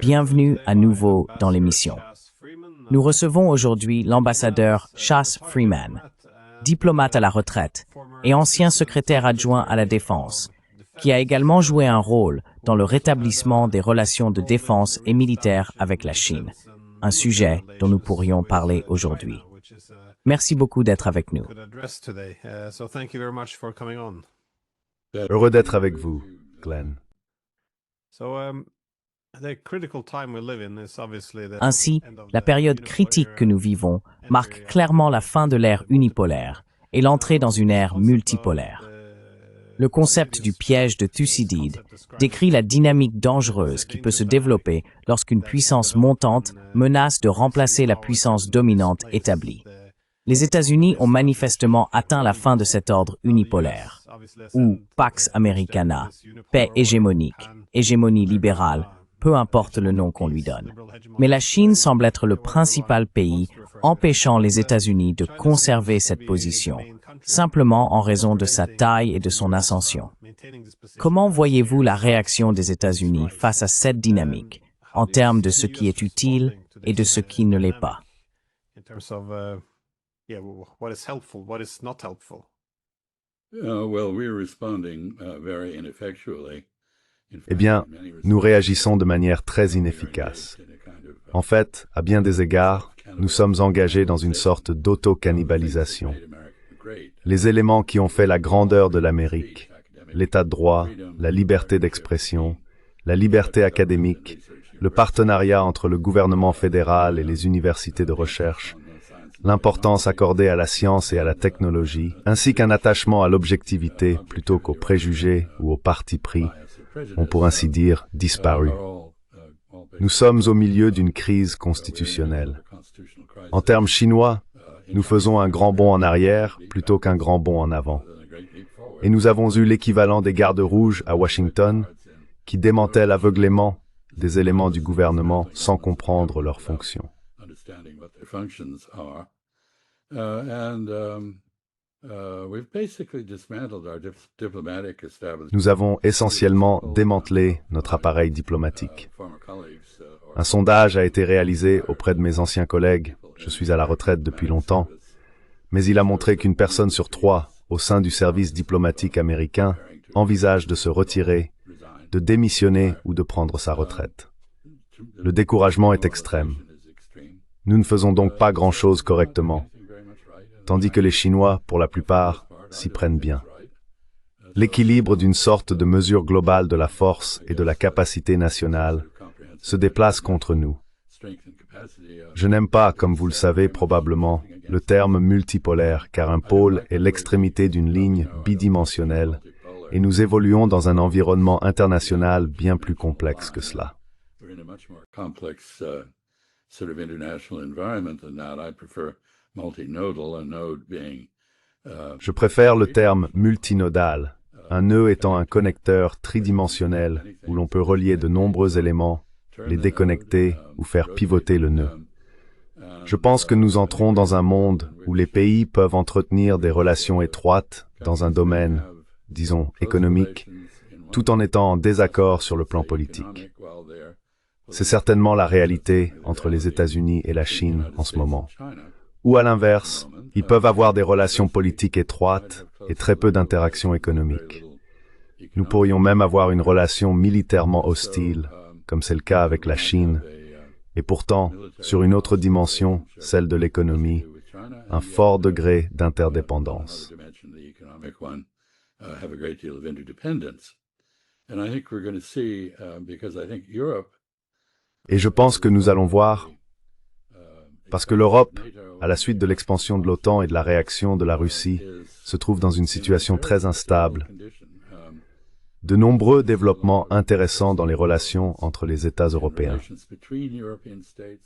Bienvenue à nouveau dans l'émission. Nous recevons aujourd'hui l'ambassadeur Chas Freeman, diplomate à la retraite et ancien secrétaire adjoint à la Défense, qui a également joué un rôle dans le rétablissement des relations de défense et militaires avec la Chine, un sujet dont nous pourrions parler aujourd'hui. Merci beaucoup d'être avec nous. Heureux d'être avec vous, Glenn. Ainsi, la période critique que nous vivons marque clairement la fin de l'ère unipolaire et l'entrée dans une ère multipolaire. Le concept du piège de Thucydide décrit la dynamique dangereuse qui peut se développer lorsqu'une puissance montante menace de remplacer la puissance dominante établie. Les États-Unis ont manifestement atteint la fin de cet ordre unipolaire, ou Pax Americana, paix hégémonique, hégémonie libérale, peu importe le nom qu'on lui donne. Mais la Chine semble être le principal pays empêchant les États-Unis de conserver cette position, simplement en raison de sa taille et de son ascension. Comment voyez-vous la réaction des États-Unis face à cette dynamique, en termes de ce qui est utile et de ce qui ne l'est pas? Eh bien, nous réagissons de manière très inefficace. En fait, à bien des égards, nous sommes engagés dans une sorte d'auto-cannibalisation. Les éléments qui ont fait la grandeur de l'Amérique, l'état de droit, la liberté d'expression, la liberté académique, le partenariat entre le gouvernement fédéral et les universités de recherche, l'importance accordée à la science et à la technologie, ainsi qu'un attachement à l'objectivité plutôt qu'aux préjugés ou aux partis pris, ont pour ainsi dire disparu. Nous sommes au milieu d'une crise constitutionnelle. En termes chinois, nous faisons un grand bond en arrière plutôt qu'un grand bond en avant. Et nous avons eu l'équivalent des gardes rouges à Washington, qui démantèlent aveuglément des éléments du gouvernement sans comprendre leurs fonctions. Nous avons essentiellement démantelé notre appareil diplomatique. Un sondage a été réalisé auprès de mes anciens collègues, je suis à la retraite depuis longtemps, mais il a montré qu'une personne sur 3 au sein du service diplomatique américain envisage de se retirer, de démissionner ou de prendre sa retraite. Le découragement est extrême. Nous ne faisons donc pas grand-chose correctement, tandis que les Chinois, pour la plupart, s'y prennent bien. L'équilibre d'une sorte de mesure globale de la force et de la capacité nationale se déplace contre nous. Je n'aime pas, comme vous le savez probablement, le terme multipolaire, car un pôle est l'extrémité d'une ligne bidimensionnelle, et nous évoluons dans un environnement international bien plus complexe que cela. Je préfère le terme multinodal, un nœud étant un connecteur tridimensionnel où l'on peut relier de nombreux éléments, les déconnecter ou faire pivoter le nœud. Je pense que nous entrons dans un monde où les pays peuvent entretenir des relations étroites dans un domaine, disons, économique, tout en étant en désaccord sur le plan politique. C'est certainement la réalité entre les États-Unis et la Chine en ce moment. Ou à l'inverse, ils peuvent avoir des relations politiques étroites et très peu d'interactions économiques. Nous pourrions même avoir une relation militairement hostile, comme c'est le cas avec la Chine, et pourtant, sur une autre dimension, celle de l'économie, un fort degré d'interdépendance. Et je pense que nous allons voir, parce que l'Europe, à la suite de l'expansion de l'OTAN et de la réaction de la Russie, se trouve dans une situation très instable. De nombreux développements intéressants dans les relations entre les États européens.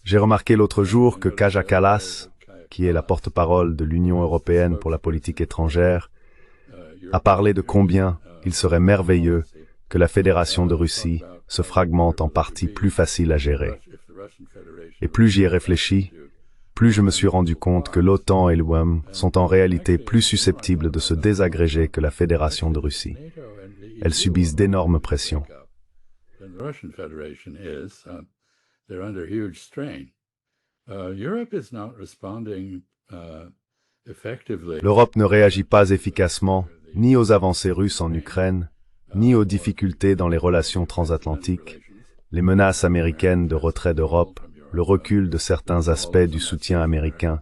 J'ai remarqué l'autre jour que Kaja Kallas, qui est la porte-parole de l'Union européenne pour la politique étrangère, a parlé de combien il serait merveilleux que la Fédération de Russie se fragmente en parties plus faciles à gérer. Et plus j'y ai réfléchi, plus je me suis rendu compte que l'OTAN et l'UE sont en réalité plus susceptibles de se désagréger que la Fédération de Russie. Elles subissent d'énormes pressions. L'Europe ne réagit pas efficacement ni aux avancées russes en Ukraine, ni aux difficultés dans les relations transatlantiques, les menaces américaines de retrait d'Europe, le recul de certains aspects du soutien américain,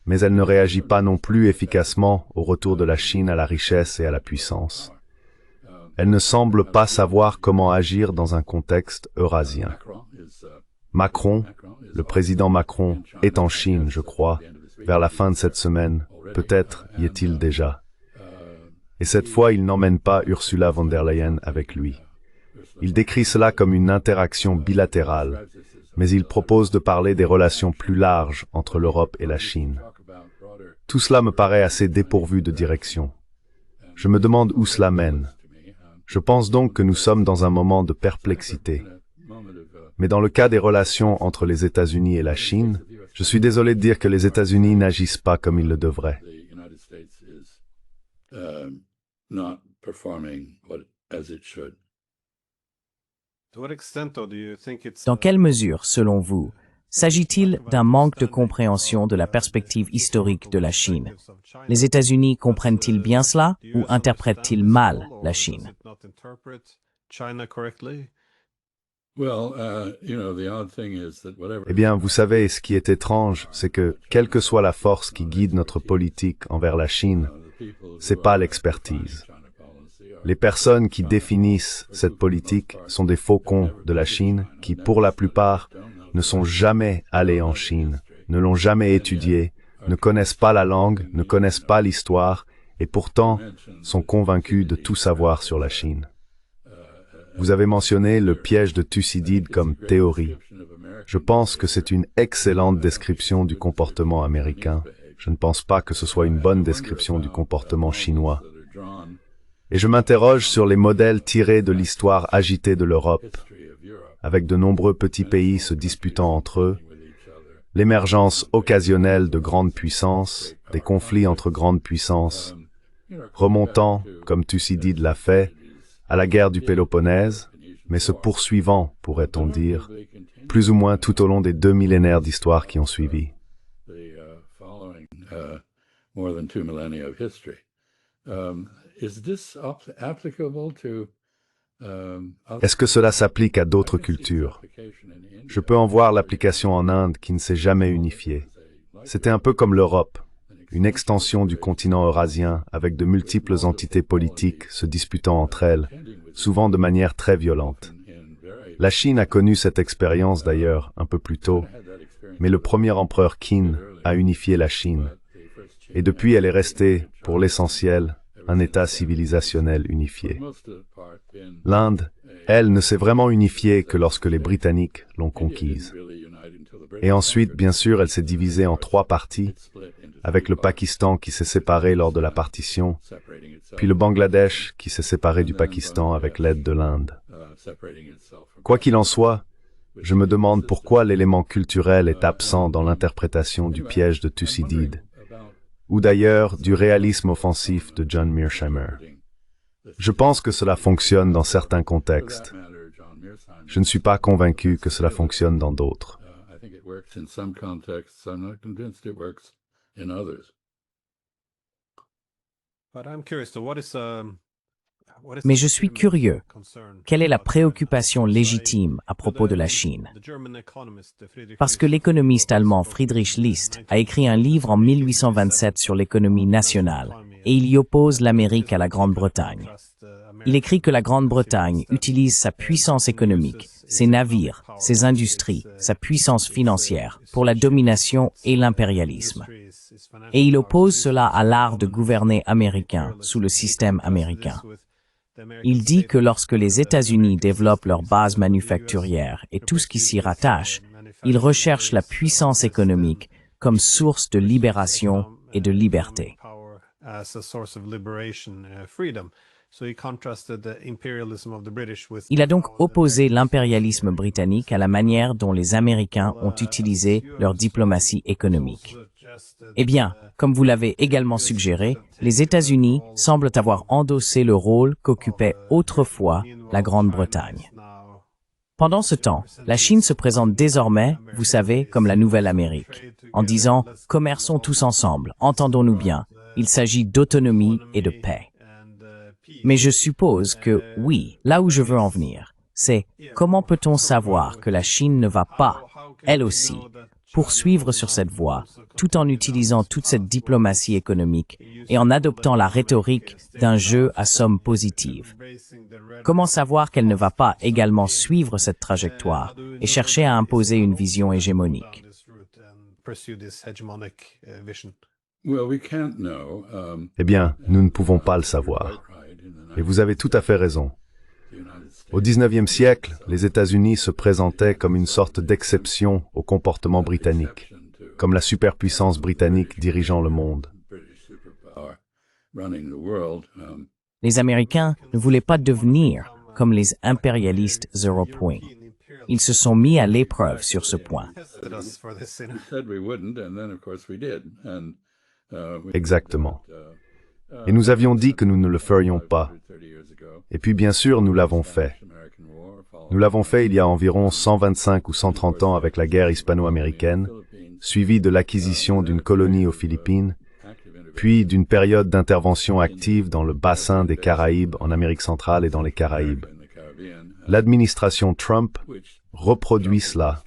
mais elle ne réagit pas non plus efficacement au retour de la Chine à la richesse et à la puissance. Elle ne semble pas savoir comment agir dans un contexte eurasien. Macron, le président Macron, est en Chine, je crois, vers la fin de cette semaine, peut-être y est-il déjà. Et cette fois, il n'emmène pas Ursula von der Leyen avec lui. Il décrit cela comme une interaction bilatérale, mais il propose de parler des relations plus larges entre l'Europe et la Chine. Tout cela me paraît assez dépourvu de direction. Je me demande où cela mène. Je pense donc que nous sommes dans un moment de perplexité. Mais dans le cas des relations entre les États-Unis et la Chine, je suis désolé de dire que les États-Unis n'agissent pas comme ils le devraient. Dans quelle mesure, selon vous, s'agit-il d'un manque de compréhension de la perspective historique de la Chine? Les États-Unis comprennent-ils bien cela ou interprètent-ils mal la Chine? Eh bien, vous savez, ce qui est étrange, c'est que, quelle que soit la force qui guide notre politique envers la Chine, c'est pas l'expertise. Les personnes qui définissent cette politique sont des faucons de la Chine qui, pour la plupart, ne sont jamais allés en Chine, ne l'ont jamais étudiée, ne connaissent pas la langue, ne connaissent pas l'histoire, et pourtant sont convaincus de tout savoir sur la Chine. Vous avez mentionné le piège de Thucydide comme théorie. Je pense que c'est une excellente description du comportement américain. Je ne pense pas que ce soit une bonne description du comportement chinois. Et je m'interroge sur les modèles tirés de l'histoire agitée de l'Europe, avec de nombreux petits pays se disputant entre eux, l'émergence occasionnelle de grandes puissances, des conflits entre grandes puissances, remontant, comme Thucydide l'a fait, à la guerre du Péloponnèse, mais se poursuivant, pourrait-on dire, plus ou moins tout au long des 2 millénaires d'histoire qui ont suivi. Est-ce que cela s'applique à d'autres cultures? Je peux en voir l'application en Inde qui ne s'est jamais unifiée. C'était un peu comme l'Europe, une extension du continent eurasien avec de multiples entités politiques se disputant entre elles, souvent de manière très violente. La Chine a connu cette expérience d'ailleurs un peu plus tôt, mais le premier empereur Qin a unifié la Chine. Et depuis, elle est restée, pour l'essentiel, un État civilisationnel unifié. L'Inde, elle, ne s'est vraiment unifiée que lorsque les Britanniques l'ont conquise. Et ensuite, bien sûr, elle s'est divisée en 3 parties, avec le Pakistan qui s'est séparé lors de la partition, puis le Bangladesh qui s'est séparé du Pakistan avec l'aide de l'Inde. Quoi qu'il en soit, je me demande pourquoi l'élément culturel est absent dans l'interprétation du piège de Thucydide, ou d'ailleurs du réalisme offensif de John Mearsheimer. Je pense que cela fonctionne dans certains contextes. Je ne suis pas convaincu que cela fonctionne dans d'autres. Mais je suis curieux. Quelle est la préoccupation légitime à propos de la Chine? Parce que l'économiste allemand Friedrich List a écrit un livre en 1827 sur l'économie nationale, et il y oppose l'Amérique à la Grande-Bretagne. Il écrit que la Grande-Bretagne utilise sa puissance économique, ses navires, ses industries, sa puissance financière pour la domination et l'impérialisme. Et il oppose cela à l'art de gouverner américain sous le système américain. Il dit que lorsque les États-Unis développent leur base manufacturière et tout ce qui s'y rattache, ils recherchent la puissance économique comme source de libération et de liberté. Il a donc opposé l'impérialisme britannique à la manière dont les Américains ont utilisé leur diplomatie économique. Eh bien, comme vous l'avez également suggéré, les États-Unis semblent avoir endossé le rôle qu'occupait autrefois la Grande-Bretagne. Pendant ce temps, la Chine se présente désormais, vous savez, comme la nouvelle Amérique, en disant « commerçons tous ensemble, entendons-nous bien, il s'agit d'autonomie et de paix ». Mais je suppose que, oui, là où je veux en venir, c'est comment peut-on savoir que la Chine ne va pas, elle aussi, poursuivre sur cette voie, tout en utilisant toute cette diplomatie économique et en adoptant la rhétorique d'un jeu à somme positive. Comment savoir qu'elle ne va pas également suivre cette trajectoire et chercher à imposer une vision hégémonique? Eh bien, nous ne pouvons pas le savoir. Et vous avez tout à fait raison. Au XIXe siècle, les États-Unis se présentaient comme une sorte d'exception au comportement britannique, comme la superpuissance britannique dirigeant le monde. Les Américains ne voulaient pas devenir comme les impérialistes européens. Ils se sont mis à l'épreuve sur ce point. Exactement. Et nous avions dit que nous ne le ferions pas. Et puis bien sûr, nous l'avons fait. Nous l'avons fait il y a environ 125 ou 130 ans avec la guerre hispano-américaine, suivie de l'acquisition d'une colonie aux Philippines, puis d'une période d'intervention active dans le bassin des Caraïbes en Amérique centrale et dans les Caraïbes. L'administration Trump reproduit cela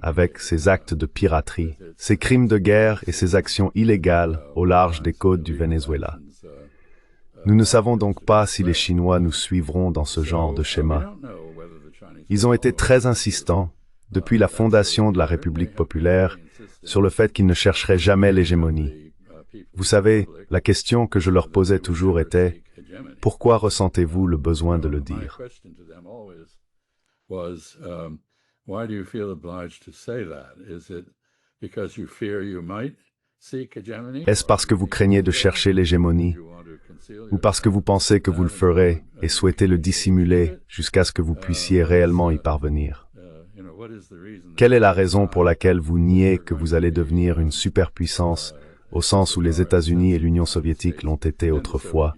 avec ses actes de piraterie, ses crimes de guerre et ses actions illégales au large des côtes du Venezuela. Nous ne savons donc pas si les Chinois nous suivront dans ce genre de schéma. Ils ont été très insistants, depuis la fondation de la République populaire, sur le fait qu'ils ne chercheraient jamais l'hégémonie. Vous savez, la question que je leur posais toujours était « Pourquoi ressentez-vous le besoin de le dire ?» Est-ce parce que vous craignez de chercher l'hégémonie ou parce que vous pensez que vous le ferez et souhaitez le dissimuler jusqu'à ce que vous puissiez réellement y parvenir? Quelle est la raison pour laquelle vous niez que vous allez devenir une superpuissance au sens où les États-Unis et l'Union soviétique l'ont été autrefois,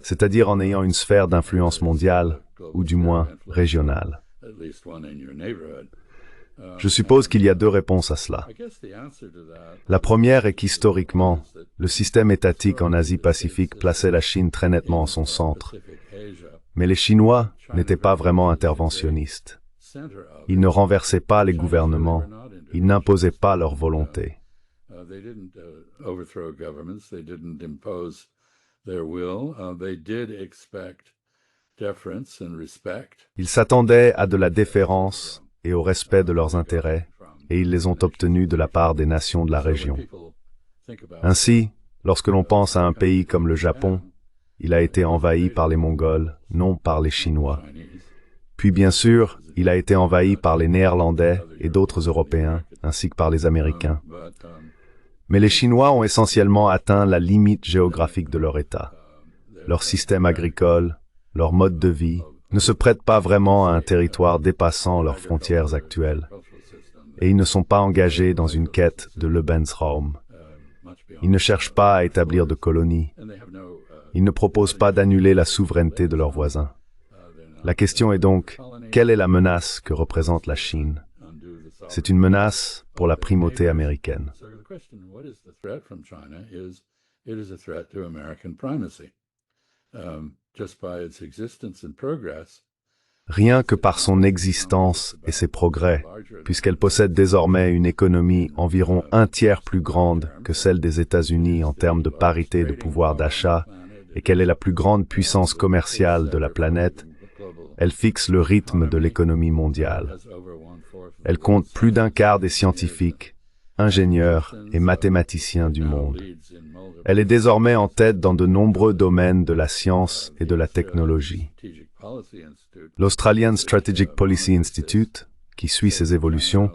c'est-à-dire en ayant une sphère d'influence mondiale, ou du moins régionale? Je suppose qu'il y a deux réponses à cela. La première est qu'historiquement, le système étatique en Asie-Pacifique plaçait la Chine très nettement en son centre. Mais les Chinois n'étaient pas vraiment interventionnistes. Ils ne renversaient pas les gouvernements, ils n'imposaient pas leur volonté. Ils s'attendaient à de la déférence et au respect de leurs intérêts, et ils les ont obtenus de la part des nations de la région. Ainsi, lorsque l'on pense à un pays comme le Japon, il a été envahi par les Mongols, non par les Chinois. Puis bien sûr, il a été envahi par les Néerlandais et d'autres Européens, ainsi que par les Américains. Mais les Chinois ont essentiellement atteint la limite géographique de leur État. Leur système agricole, leur mode de vie, ne se prêtent pas vraiment à un territoire dépassant leurs frontières actuelles. Et ils ne sont pas engagés dans une quête de Lebensraum. Ils ne cherchent pas à établir de colonies. Ils ne proposent pas d'annuler la souveraineté de leurs voisins. La question est donc, quelle est la menace que représente la Chine? C'est une menace pour la primauté américaine. Rien que par son existence et ses progrès, puisqu'elle possède désormais une économie environ un tiers plus grande que celle des États-Unis en termes de parité de pouvoir d'achat, et qu'elle est la plus grande puissance commerciale de la planète, elle fixe le rythme de l'économie mondiale. Elle compte plus d'un quart des scientifiques, ingénieurs et mathématiciens du monde. Elle est désormais en tête dans de nombreux domaines de la science et de la technologie. L'Australian Strategic Policy Institute, qui suit ces évolutions,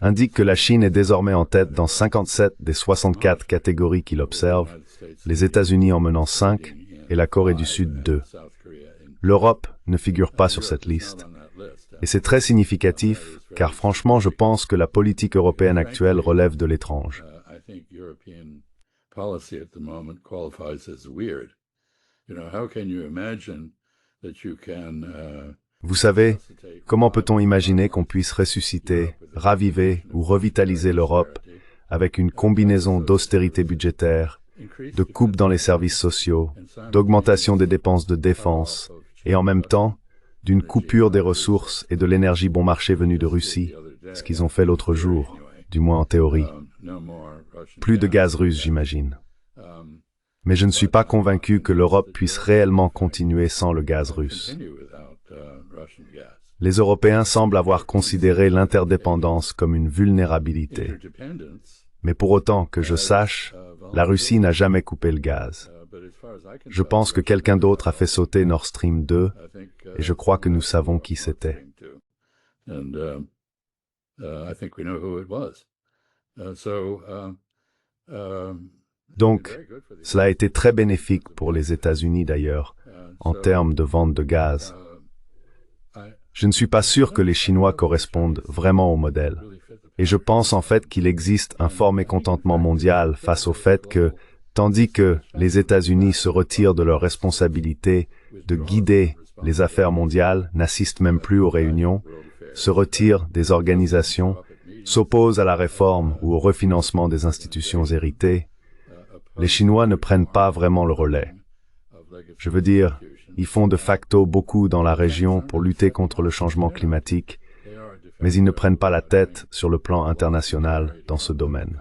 indique que la Chine est désormais en tête dans 57 des 64 catégories qu'il observe, les États-Unis en menant 5 et la Corée du Sud 2. L'Europe ne figure pas sur cette liste. Et c'est très significatif, car franchement, je pense que la politique européenne actuelle relève de l'étrange. Vous savez, comment peut-on imaginer qu'on puisse ressusciter, raviver ou revitaliser l'Europe avec une combinaison d'austérité budgétaire, de coupes dans les services sociaux, d'augmentation des dépenses de défense, et en même temps, d'une coupure des ressources et de l'énergie bon marché venue de Russie, ce qu'ils ont fait l'autre jour, du moins en théorie. Plus de gaz russe, j'imagine. Mais je ne suis pas convaincu que l'Europe puisse réellement continuer sans le gaz russe. Les Européens semblent avoir considéré l'interdépendance comme une vulnérabilité. Mais pour autant que je sache, la Russie n'a jamais coupé le gaz. Je pense que quelqu'un d'autre a fait sauter Nord Stream 2, et je crois que nous savons qui c'était. Donc, cela a été très bénéfique pour les États-Unis d'ailleurs, en termes de vente de gaz. Je ne suis pas sûr que les Chinois correspondent vraiment au modèle. Et je pense en fait qu'il existe un fort mécontentement mondial face au fait que, tandis que les États-Unis se retirent de leur responsabilité de guider les affaires mondiales, n'assistent même plus aux réunions, se retirent des organisations, s'opposent à la réforme ou au refinancement des institutions héritées, les Chinois ne prennent pas vraiment le relais. Je veux dire, ils font de facto beaucoup dans la région pour lutter contre le changement climatique, mais ils ne prennent pas la tête sur le plan international dans ce domaine.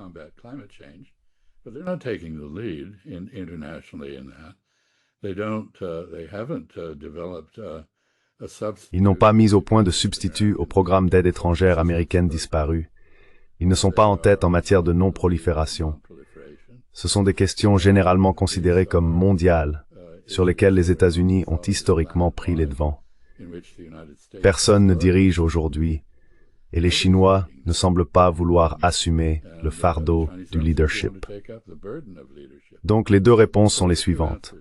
Ils n'ont pas mis au point de substitut au programme d'aide étrangère américaine disparu. Ils ne sont pas en tête en matière de non-prolifération. Ce sont des questions généralement considérées comme mondiales, sur lesquelles les États-Unis ont historiquement pris les devants. Personne ne dirige aujourd'hui, et les Chinois ne semblent pas vouloir assumer le fardeau du leadership. Donc les deux réponses sont les suivantes.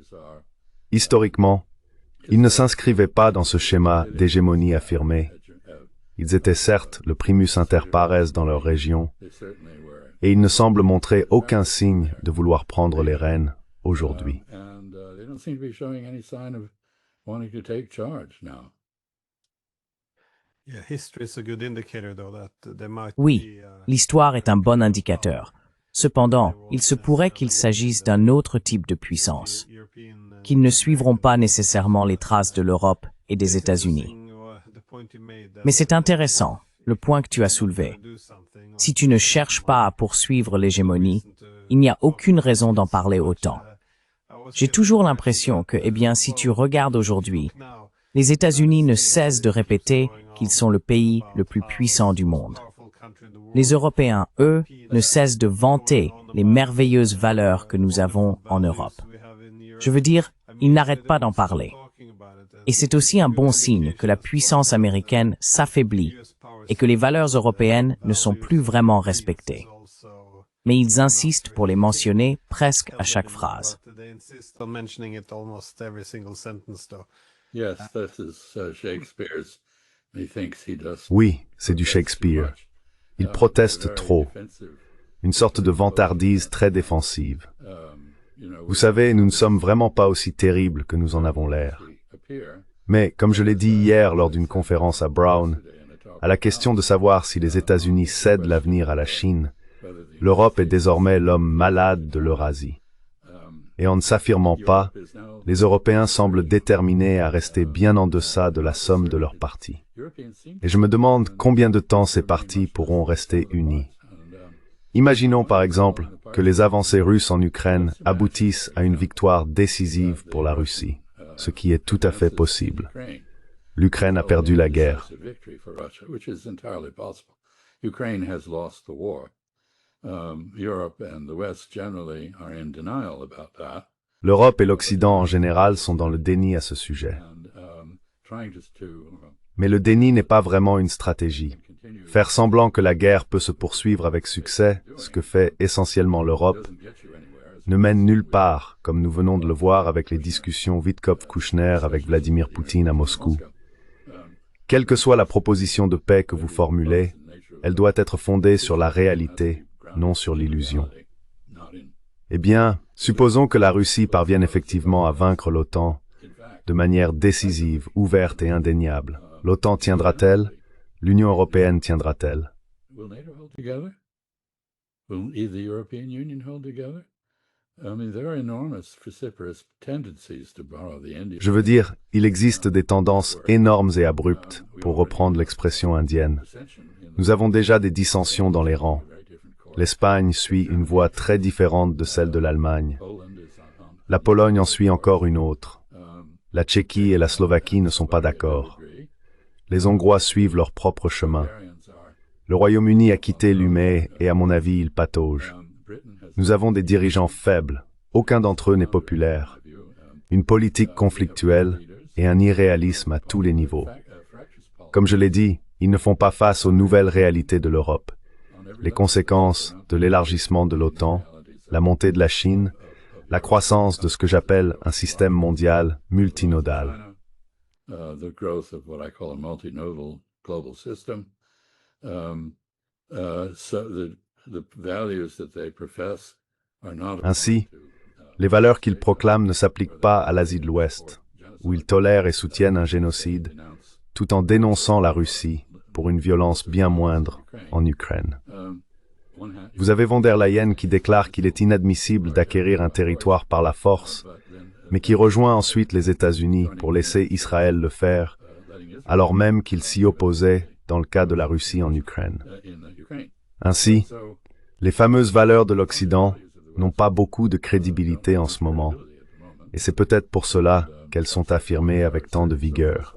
Historiquement, ils ne s'inscrivaient pas dans ce schéma d'hégémonie affirmée. Ils étaient certes le primus inter pares dans leur région, et ils ne semblent montrer aucun signe de vouloir prendre les rênes aujourd'hui. Oui, l'histoire est un bon indicateur. Cependant, il se pourrait qu'il s'agisse d'un autre type de puissance, qu'ils ne suivront pas nécessairement les traces de l'Europe et des États-Unis. Mais c'est intéressant, le point que tu as soulevé. Si tu ne cherches pas à poursuivre l'hégémonie, il n'y a aucune raison d'en parler autant. J'ai toujours l'impression que, si tu regardes aujourd'hui, les États-Unis ne cessent de répéter qu'ils sont le pays le plus puissant du monde. Les Européens, eux, ne cessent de vanter les merveilleuses valeurs que nous avons en Europe. Je veux dire, ils n'arrêtent pas d'en parler. Et c'est aussi un bon signe que la puissance américaine s'affaiblit et que les valeurs européennes ne sont plus vraiment respectées. Mais ils insistent pour les mentionner presque à chaque phrase. Oui, c'est du Shakespeare. Il proteste trop. Une sorte de vantardise très défensive. Vous savez, nous ne sommes vraiment pas aussi terribles que nous en avons l'air. Mais, comme je l'ai dit hier lors d'une conférence à Brown, à la question de savoir si les États-Unis cèdent l'avenir à la Chine, l'Europe est désormais l'homme malade de l'Eurasie. Et en ne s'affirmant pas, les Européens semblent déterminés à rester bien en deçà de la somme de leurs partis. Et je me demande combien de temps ces partis pourront rester unis. Imaginons par exemple que les avancées russes en Ukraine aboutissent à une victoire décisive pour la Russie, ce qui est tout à fait possible. L'Ukraine a perdu la guerre. L'Europe et l'Occident en général sont dans le déni à ce sujet. Mais le déni n'est pas vraiment une stratégie. Faire semblant que la guerre peut se poursuivre avec succès, ce que fait essentiellement l'Europe, ne mène nulle part, comme nous venons de le voir avec les discussions Witkoff-Kouchner avec Vladimir Poutine à Moscou. Quelle que soit la proposition de paix que vous formulez, elle doit être fondée sur la réalité, non sur l'illusion. Eh bien, supposons que la Russie parvienne effectivement à vaincre l'OTAN de manière décisive, ouverte et indéniable. L'OTAN tiendra-t-elle? L'Union européenne tiendra-t-elle? Je veux dire, il existe des tendances énormes et abruptes, pour reprendre l'expression indienne. Nous avons déjà des dissensions dans les rangs. L'Espagne suit une voie très différente de celle de l'Allemagne. La Pologne en suit encore une autre. La Tchéquie et la Slovaquie ne sont pas d'accord. Les Hongrois suivent leur propre chemin. Le Royaume-Uni a quitté l'UME et à mon avis, il patauge. Nous avons des dirigeants faibles. Aucun d'entre eux n'est populaire. Une politique conflictuelle et un irréalisme à tous les niveaux. Comme je l'ai dit, ils ne font pas face aux nouvelles réalités de l'Europe. Les conséquences de l'élargissement de l'OTAN, la montée de la Chine, la croissance de ce que j'appelle un système mondial multinodal. Ainsi, les valeurs qu'ils proclament ne s'appliquent pas à l'Asie de l'Ouest, où ils tolèrent et soutiennent un génocide, tout en dénonçant la Russie pour une violence bien moindre en Ukraine. Vous avez von der Leyen qui déclare qu'il est inadmissible d'acquérir un territoire par la force, mais qui rejoint ensuite les États-Unis pour laisser Israël le faire, alors même qu'il s'y opposait dans le cas de la Russie en Ukraine. Ainsi, les fameuses valeurs de l'Occident n'ont pas beaucoup de crédibilité en ce moment, et c'est peut-être pour cela qu'elles sont affirmées avec tant de vigueur.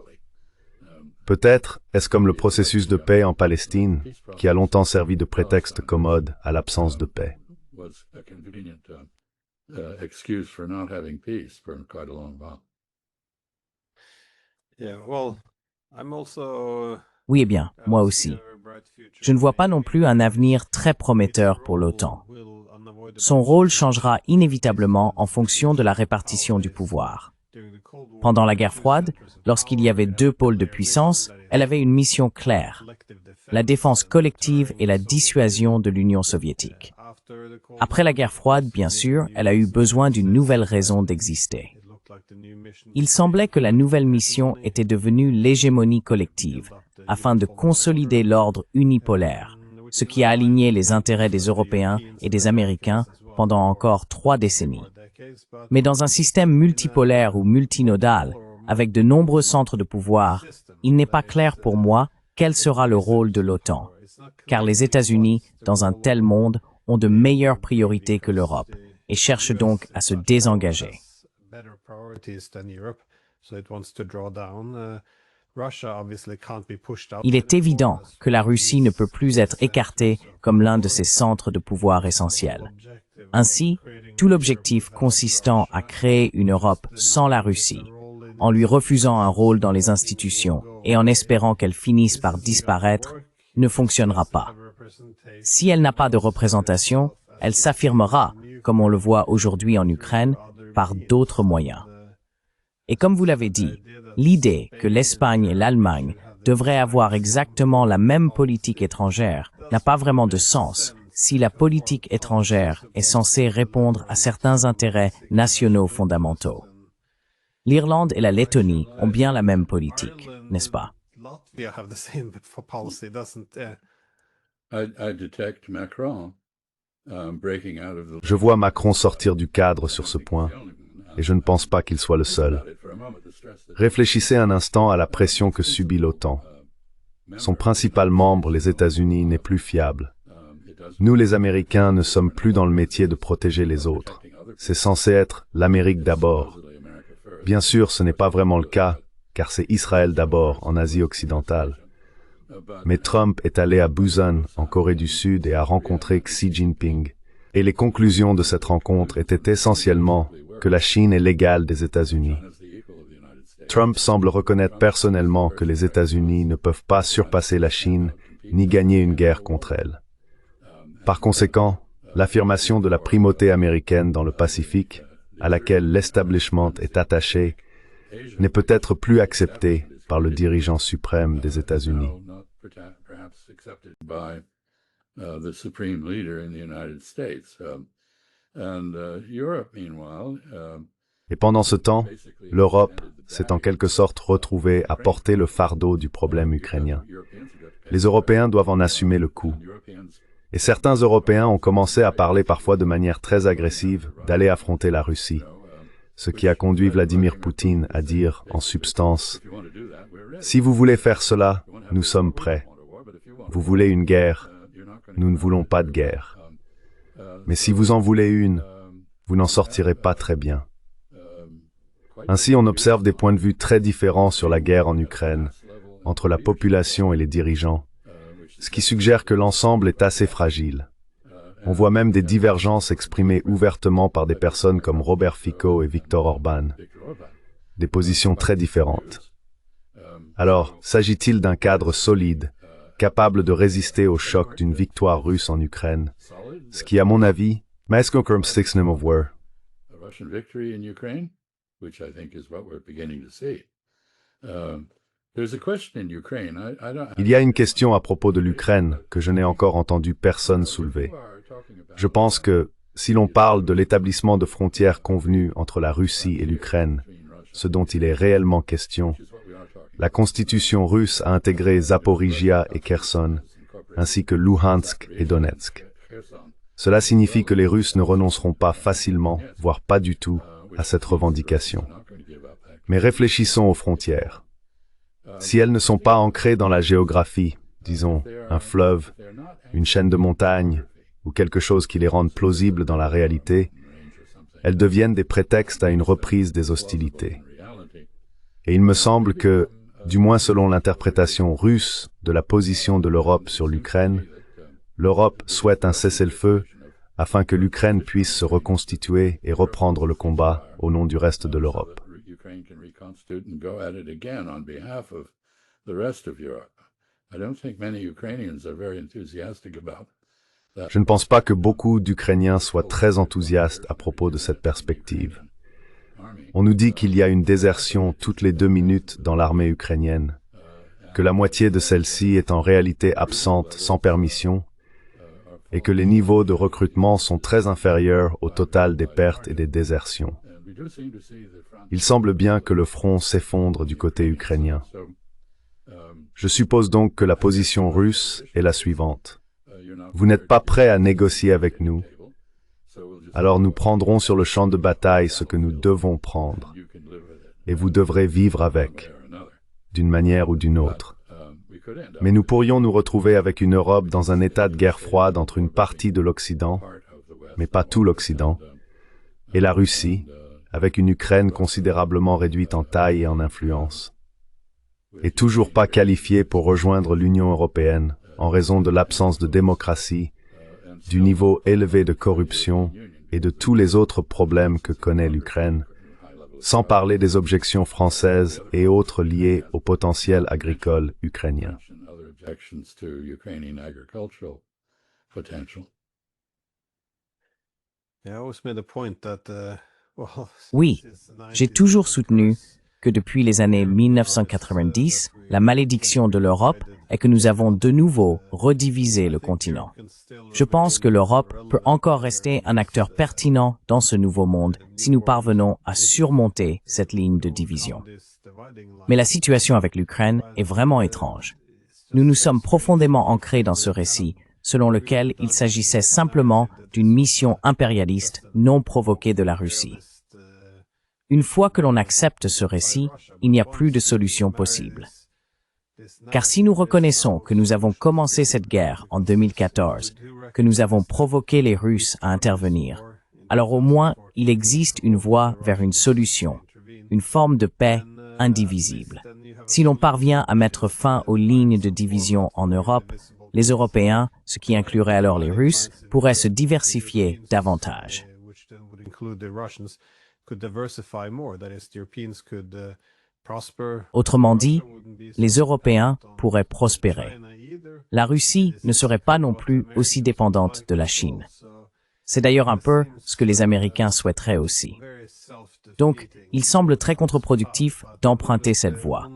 Peut-être est-ce comme le processus de paix en Palestine, qui a longtemps servi de prétexte commode à l'absence de paix. Oui, eh bien, moi aussi. Je ne vois pas non plus un avenir très prometteur pour l'OTAN. Son rôle changera inévitablement en fonction de la répartition du pouvoir. Pendant la guerre froide, lorsqu'il y avait deux pôles de puissance, elle avait une mission claire: la défense collective et la dissuasion de l'Union soviétique. Après la guerre froide, bien sûr, elle a eu besoin d'une nouvelle raison d'exister. Il semblait que la nouvelle mission était devenue l'hégémonie collective, afin de consolider l'ordre unipolaire, ce qui a aligné les intérêts des Européens et des Américains pendant encore 3 décennies. Mais dans un système multipolaire ou multinodal, avec de nombreux centres de pouvoir, il n'est pas clair pour moi quel sera le rôle de l'OTAN, car les États-Unis, dans un tel monde, ont de meilleures priorités que l'Europe et cherchent donc à se désengager. Il est évident que la Russie ne peut plus être écartée comme l'un de ses centres de pouvoir essentiels. Ainsi, tout l'objectif consistant à créer une Europe sans la Russie, en lui refusant un rôle dans les institutions et en espérant qu'elle finisse par disparaître, ne fonctionnera pas. Si elle n'a pas de représentation, elle s'affirmera, comme on le voit aujourd'hui en Ukraine, par d'autres moyens. Et comme vous l'avez dit, l'idée que l'Espagne et l'Allemagne devraient avoir exactement la même politique étrangère n'a pas vraiment de sens si la politique étrangère est censée répondre à certains intérêts nationaux fondamentaux. L'Irlande et la Lettonie ont bien la même politique, n'est-ce pas? Je vois Macron sortir du cadre sur ce point, et je ne pense pas qu'il soit le seul. Réfléchissez un instant à la pression que subit l'OTAN. Son principal membre, les États-Unis, n'est plus fiable. Nous, les Américains, ne sommes plus dans le métier de protéger les autres. C'est censé être l'Amérique d'abord. Bien sûr, ce n'est pas vraiment le cas, car c'est Israël d'abord en Asie occidentale. Mais Trump est allé à Busan, en Corée du Sud, et a rencontré Xi Jinping. Et les conclusions de cette rencontre étaient essentiellement que la Chine est l'égale des États-Unis. Trump semble reconnaître personnellement que les États-Unis ne peuvent pas surpasser la Chine ni gagner une guerre contre elle. Par conséquent, l'affirmation de la primauté américaine dans le Pacifique, à laquelle l'establishment est attaché, n'est peut-être plus acceptée par le dirigeant suprême des États-Unis. Et pendant ce temps, l'Europe s'est en quelque sorte retrouvée à porter le fardeau du problème ukrainien. Les Européens doivent en assumer le coût. Et certains Européens ont commencé à parler parfois de manière très agressive d'aller affronter la Russie, ce qui a conduit Vladimir Poutine à dire, en substance, « Si vous voulez faire cela, nous sommes prêts. Vous voulez une guerre, nous ne voulons pas de guerre. Mais si vous en voulez une, vous n'en sortirez pas très bien. » Ainsi, on observe des points de vue très différents sur la guerre en Ukraine, entre la population et les dirigeants, ce qui suggère que l'ensemble est assez fragile. On voit même des divergences exprimées ouvertement par des personnes comme Robert Fico et Viktor Orban, des positions très différentes. Alors, s'agit-il d'un cadre solide, capable de résister au choc d'une victoire russe en Ukraine, ce qui, à mon avis, il y a une question à propos de l'Ukraine que je n'ai encore entendu personne soulever. Je pense que, si l'on parle de l'établissement de frontières convenues entre la Russie et l'Ukraine, ce dont il est réellement question, la constitution russe a intégré Zaporizhia et Kherson, ainsi que Luhansk et Donetsk. Cela signifie que les Russes ne renonceront pas facilement, voire pas du tout, à cette revendication. Mais réfléchissons aux frontières. Si elles ne sont pas ancrées dans la géographie, disons un fleuve, une chaîne de montagnes, ou quelque chose qui les rende plausibles dans la réalité, elles deviennent des prétextes à une reprise des hostilités. Et il me semble que, du moins selon l'interprétation russe de la position de l'Europe sur l'Ukraine, l'Europe souhaite un cessez-le-feu afin que l'Ukraine puisse se reconstituer et reprendre le combat au nom du reste de l'Europe. Je ne pense pas que beaucoup d'Ukrainiens soient très enthousiastes à propos de cette perspective. On nous dit qu'il y a une désertion toutes les 2 minutes dans l'armée ukrainienne, que la moitié de celle-ci est en réalité absente sans permission, et que les niveaux de recrutement sont très inférieurs au total des pertes et des désertions. Il semble bien que le front s'effondre du côté ukrainien. Je suppose donc que la position russe est la suivante. Vous n'êtes pas prêts à négocier avec nous, alors nous prendrons sur le champ de bataille ce que nous devons prendre, et vous devrez vivre avec, d'une manière ou d'une autre. Mais nous pourrions nous retrouver avec une Europe dans un état de guerre froide entre une partie de l'Occident, mais pas tout l'Occident, et la Russie, avec une Ukraine considérablement réduite en taille et en influence, et toujours pas qualifiée pour rejoindre l'Union européenne en raison de l'absence de démocratie, du niveau élevé de corruption et de tous les autres problèmes que connaît l'Ukraine, sans parler des objections françaises et autres liées au potentiel agricole ukrainien. Oui, j'ai toujours soutenu que depuis les années 1990, la malédiction de l'Europe est que nous avons de nouveau redivisé le continent. Je pense que l'Europe peut encore rester un acteur pertinent dans ce nouveau monde si nous parvenons à surmonter cette ligne de division. Mais la situation avec l'Ukraine est vraiment étrange. Nous nous sommes profondément ancrés dans ce récit, selon lequel il s'agissait simplement d'une mission impérialiste non provoquée de la Russie. Une fois que l'on accepte ce récit, il n'y a plus de solution possible. Car si nous reconnaissons que nous avons commencé cette guerre en 2014, que nous avons provoqué les Russes à intervenir, alors au moins il existe une voie vers une solution, une forme de paix indivisible. Si l'on parvient à mettre fin aux lignes de division en Europe, les Européens, ce qui inclurait alors les Russes, pourraient se diversifier davantage. Autrement dit, les Européens pourraient prospérer. La Russie ne serait pas non plus aussi dépendante de la Chine. C'est d'ailleurs un peu ce que les Américains souhaiteraient aussi. Donc, il semble très contre-productif d'emprunter cette voie.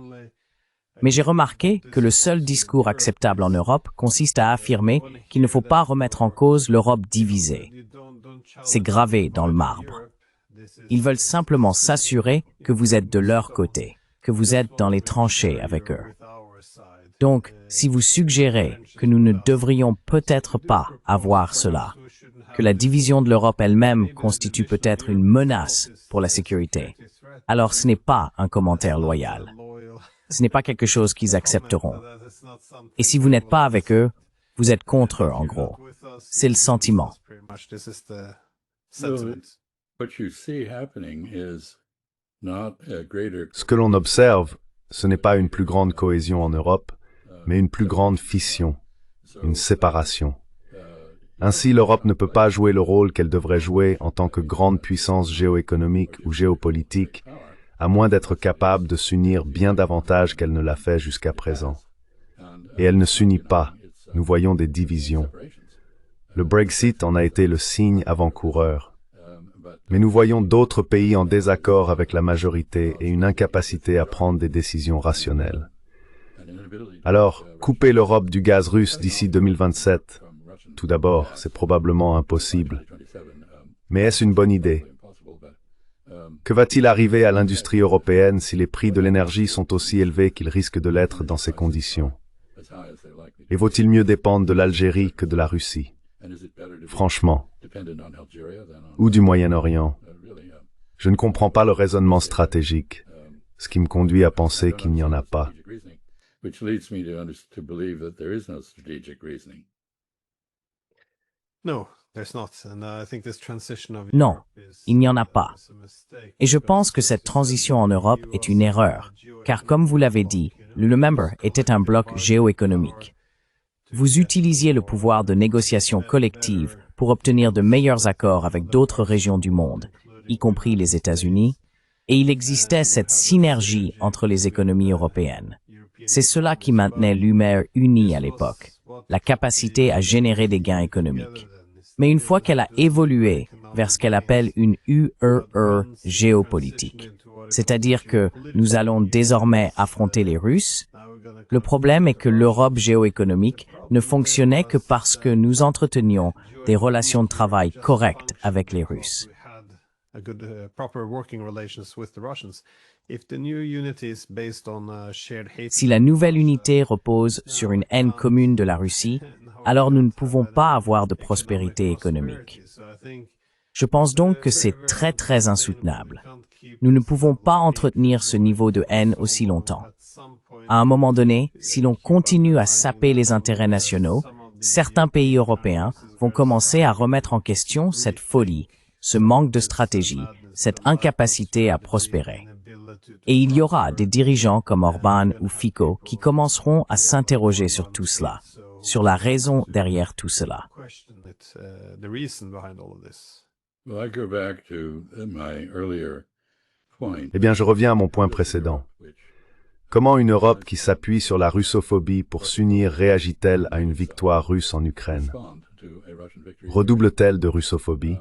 Mais j'ai remarqué que le seul discours acceptable en Europe consiste à affirmer qu'il ne faut pas remettre en cause l'Europe divisée. C'est gravé dans le marbre. Ils veulent simplement s'assurer que vous êtes de leur côté, que vous êtes dans les tranchées avec eux. Donc, si vous suggérez que nous ne devrions peut-être pas avoir cela, que la division de l'Europe elle-même constitue peut-être une menace pour la sécurité, alors ce n'est pas un commentaire loyal. Ce n'est pas quelque chose qu'ils accepteront. Et si vous n'êtes pas avec eux, vous êtes contre eux, en gros. C'est le sentiment. Ce que l'on observe, ce n'est pas une plus grande cohésion en Europe, mais une plus grande fission, une séparation. Ainsi, l'Europe ne peut pas jouer le rôle qu'elle devrait jouer en tant que grande puissance géoéconomique ou géopolitique, à moins d'être capable de s'unir bien davantage qu'elle ne l'a fait jusqu'à présent. Et elle ne s'unit pas, nous voyons des divisions. Le Brexit en a été le signe avant-coureur. Mais nous voyons d'autres pays en désaccord avec la majorité et une incapacité à prendre des décisions rationnelles. Alors, couper l'Europe du gaz russe d'ici 2027, tout d'abord, c'est probablement impossible. Mais est-ce une bonne idée? Que va-t-il arriver à l'industrie européenne si les prix de l'énergie sont aussi élevés qu'ils risquent de l'être dans ces conditions? Et vaut-il mieux dépendre de l'Algérie que de la Russie? Franchement. Ou du Moyen-Orient? Je ne comprends pas le raisonnement stratégique, ce qui me conduit à penser qu'il n'y en a pas. Non, il n'y en a pas. Et je pense que cette transition en Europe est une erreur, car comme vous l'avez dit, le Member était un bloc géoéconomique. Vous utilisiez le pouvoir de négociation collective pour obtenir de meilleurs accords avec d'autres régions du monde, y compris les États-Unis, et il existait cette synergie entre les économies européennes. C'est cela qui maintenait l'UMER unie à l'époque, la capacité à générer des gains économiques. Mais une fois qu'elle a évolué vers ce qu'elle appelle une UEE géopolitique, c'est-à-dire que nous allons désormais affronter les Russes, le problème est que l'Europe géoéconomique ne fonctionnait que parce que nous entretenions des relations de travail correctes avec les Russes. Si la nouvelle unité repose sur une haine commune de la Russie, alors nous ne pouvons pas avoir de prospérité économique. Je pense donc que c'est très insoutenable. Nous ne pouvons pas entretenir ce niveau de haine aussi longtemps. À un moment donné, si l'on continue à saper les intérêts nationaux, certains pays européens vont commencer à remettre en question cette folie, ce manque de stratégie, cette incapacité à prospérer. Et il y aura des dirigeants comme Orbán ou Fico qui commenceront à s'interroger sur tout cela, sur la raison derrière tout cela. Eh bien, je reviens à mon point précédent. Comment une Europe qui s'appuie sur la russophobie pour s'unir réagit-elle à une victoire russe en Ukraine? Redouble-t-elle de russophobie?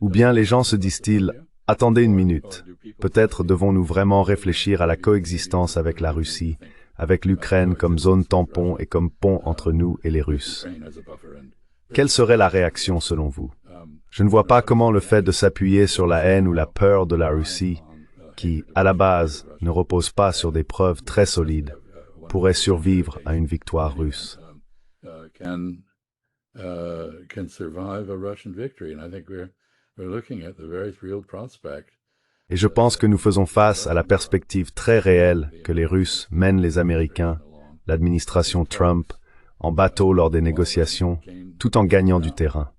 Ou bien les gens se disent-ils « Attendez une minute, peut-être devons-nous vraiment réfléchir à la coexistence avec la Russie, avec l'Ukraine comme zone tampon et comme pont entre nous et les Russes. » Quelle serait la réaction selon vous? Je ne vois pas comment le fait de s'appuyer sur la haine ou la peur de la Russie, qui, à la base, ne repose pas sur des preuves très solides, pourrait survivre à une victoire russe. Et je pense que nous faisons face à la perspective très réelle que les Russes mènent les Américains, l'administration Trump, en bateau lors des négociations, tout en gagnant du terrain.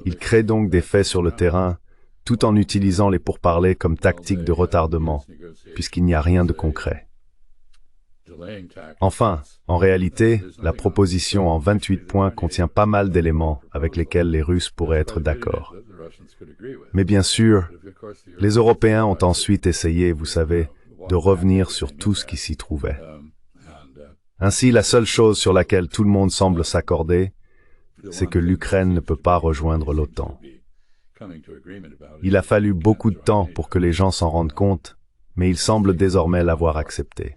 Ils créent donc des faits sur le terrain, tout en utilisant les pourparlers comme tactique de retardement, puisqu'il n'y a rien de concret. Enfin, en réalité, la proposition en 28 points contient pas mal d'éléments avec lesquels les Russes pourraient être d'accord. Mais bien sûr, les Européens ont ensuite essayé, vous savez, de revenir sur tout ce qui s'y trouvait. Ainsi, la seule chose sur laquelle tout le monde semble s'accorder, c'est que l'Ukraine ne peut pas rejoindre l'OTAN. Il a fallu beaucoup de temps pour que les gens s'en rendent compte, mais ils semblent désormais l'avoir accepté.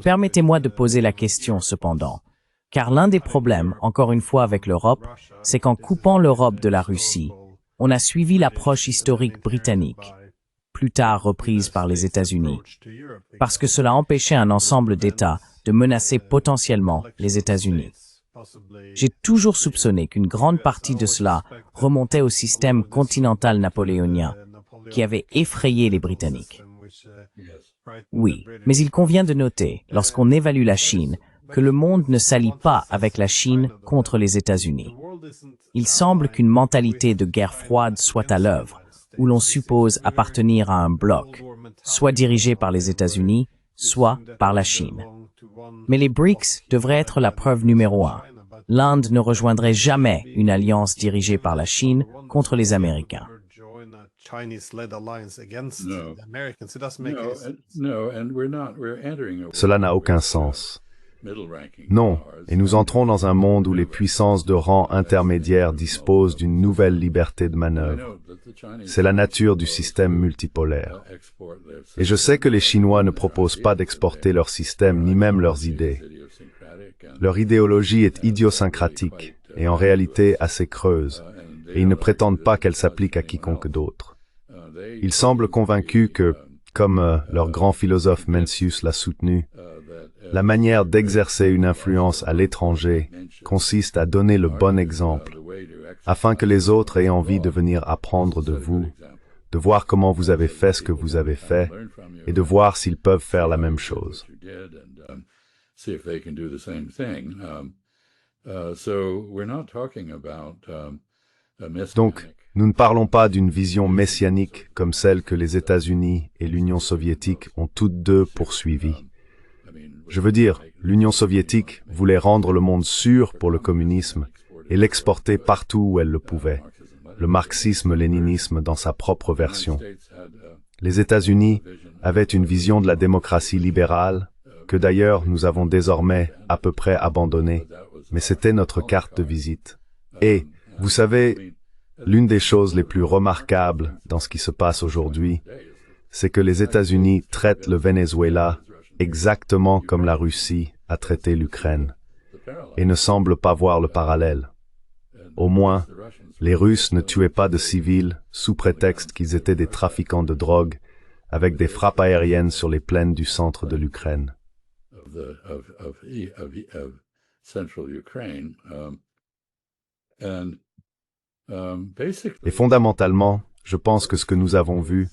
Permettez-moi de poser la question cependant, car l'un des problèmes, encore une fois avec l'Europe, c'est qu'en coupant l'Europe de la Russie, on a suivi l'approche historique britannique, plus tard reprise par les États-Unis, parce que cela empêchait un ensemble d'États de menacer potentiellement les États-Unis. J'ai toujours soupçonné qu'une grande partie de cela remontait au système continental napoléonien, qui avait effrayé les Britanniques. Oui, mais il convient de noter, lorsqu'on évalue la Chine, que le monde ne s'allie pas avec la Chine contre les États-Unis. Il semble qu'une mentalité de guerre froide soit à l'œuvre, où l'on suppose appartenir à un bloc, soit dirigé par les États-Unis, soit par la Chine. Mais les BRICS devraient être la preuve numéro 1. L'Inde ne rejoindrait jamais une alliance dirigée par la Chine contre les Américains. Cela n'a aucun sens. Non, et nous entrons dans un monde où les puissances de rang intermédiaire disposent d'une nouvelle liberté de manœuvre. C'est la nature du système multipolaire. Et je sais que les Chinois ne proposent pas d'exporter leur système ni même leurs idées. Leur idéologie est idiosyncratique et en réalité assez creuse, et ils ne prétendent pas qu'elle s'applique à quiconque d'autre. Ils semblent convaincus que, comme leur grand philosophe Mencius l'a soutenu, la manière d'exercer une influence à l'étranger consiste à donner le bon exemple, afin que les autres aient envie de venir apprendre de vous, de voir comment vous avez fait ce que vous avez fait, et de voir s'ils peuvent faire la même chose. Donc, nous ne parlons pas d'une vision messianique comme celle que les États-Unis et l'Union soviétique ont toutes deux poursuivie. Je veux dire, l'Union soviétique voulait rendre le monde sûr pour le communisme et l'exporter partout où elle le pouvait, le marxisme-léninisme dans sa propre version. Les États-Unis avaient une vision de la démocratie libérale, que d'ailleurs nous avons désormais à peu près abandonnée, mais c'était notre carte de visite. Et, vous savez, l'une des choses les plus remarquables dans ce qui se passe aujourd'hui, c'est que les États-Unis traitent le Venezuela exactement comme la Russie a traité l'Ukraine, et ne semblent pas voir le parallèle. Au moins, les Russes ne tuaient pas de civils sous prétexte qu'ils étaient des trafiquants de drogue, avec des frappes aériennes sur les plaines du centre de l'Ukraine. Et fondamentalement, je pense que ce que nous avons vu,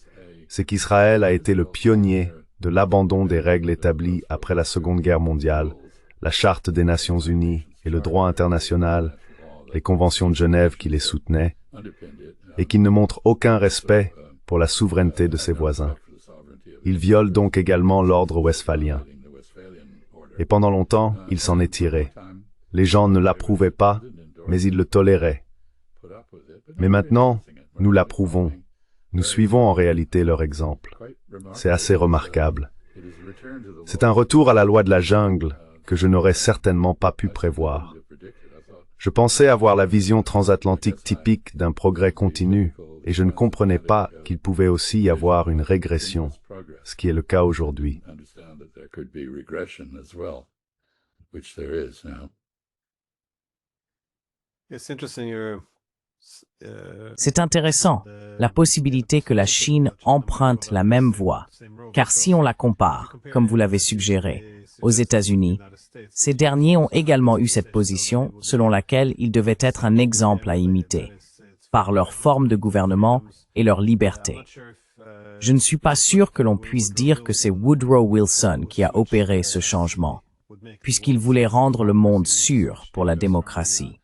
c'est qu'Israël a été le pionnier de l'abandon des règles établies après la Seconde Guerre mondiale, la Charte des Nations Unies et le droit international, les conventions de Genève qui les soutenaient, et qu'il ne montre aucun respect pour la souveraineté de ses voisins. Il viole donc également l'ordre westphalien. Et pendant longtemps, il s'en est tiré. Les gens ne l'approuvaient pas, mais ils le toléraient. Mais maintenant, nous l'approuvons. Nous suivons en réalité leur exemple. C'est assez remarquable. C'est un retour à la loi de la jungle que je n'aurais certainement pas pu prévoir. Je pensais avoir la vision transatlantique typique d'un progrès continu, et je ne comprenais pas qu'il pouvait aussi y avoir une régression, ce qui est le cas aujourd'hui. C'est intéressant, la possibilité que la Chine emprunte la même voie, car si on la compare, comme vous l'avez suggéré, aux États-Unis, ces derniers ont également eu cette position selon laquelle ils devaient être un exemple à imiter, par leur forme de gouvernement et leur liberté. Je ne suis pas sûr que l'on puisse dire que c'est Woodrow Wilson qui a opéré ce changement, puisqu'il voulait rendre le monde sûr pour la démocratie,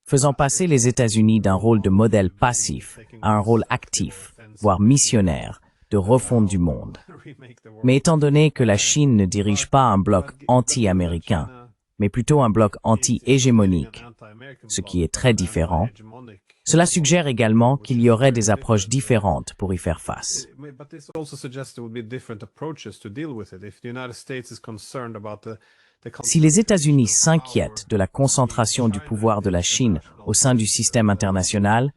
faisant passer les États-Unis d'un rôle de modèle passif à un rôle actif, voire missionnaire, de refonte du monde. Mais étant donné que la Chine ne dirige pas un bloc anti-américain, mais plutôt un bloc anti-hégémonique, ce qui est très différent, cela suggère également qu'il y aurait des approches différentes pour y faire face. Si les États-Unis s'inquiètent de la concentration du pouvoir de la Chine au sein du système international,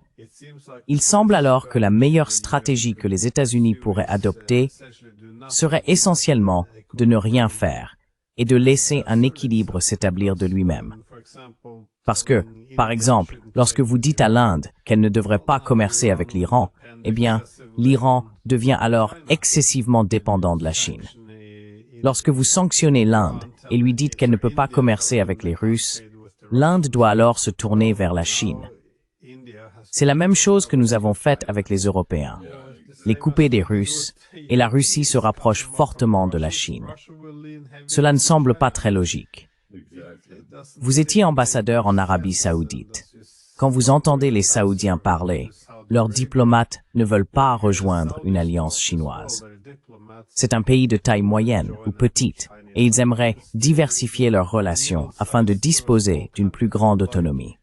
il semble alors que la meilleure stratégie que les États-Unis pourraient adopter serait essentiellement de ne rien faire et de laisser un équilibre s'établir de lui-même. Parce que, par exemple, lorsque vous dites à l'Inde qu'elle ne devrait pas commercer avec l'Iran, eh bien, l'Iran devient alors excessivement dépendant de la Chine. Lorsque vous sanctionnez l'Inde et lui dites qu'elle ne peut pas commercer avec les Russes, l'Inde doit alors se tourner vers la Chine. C'est la même chose que nous avons faite avec les Européens. Les couper des Russes, et la Russie se rapproche fortement de la Chine. Cela ne semble pas très logique. Vous étiez ambassadeur en Arabie Saoudite. Quand vous entendez les Saoudiens parler, leurs diplomates ne veulent pas rejoindre une alliance chinoise. C'est un pays de taille moyenne ou petite, et ils aimeraient diversifier leurs relations afin de disposer d'une plus grande autonomie.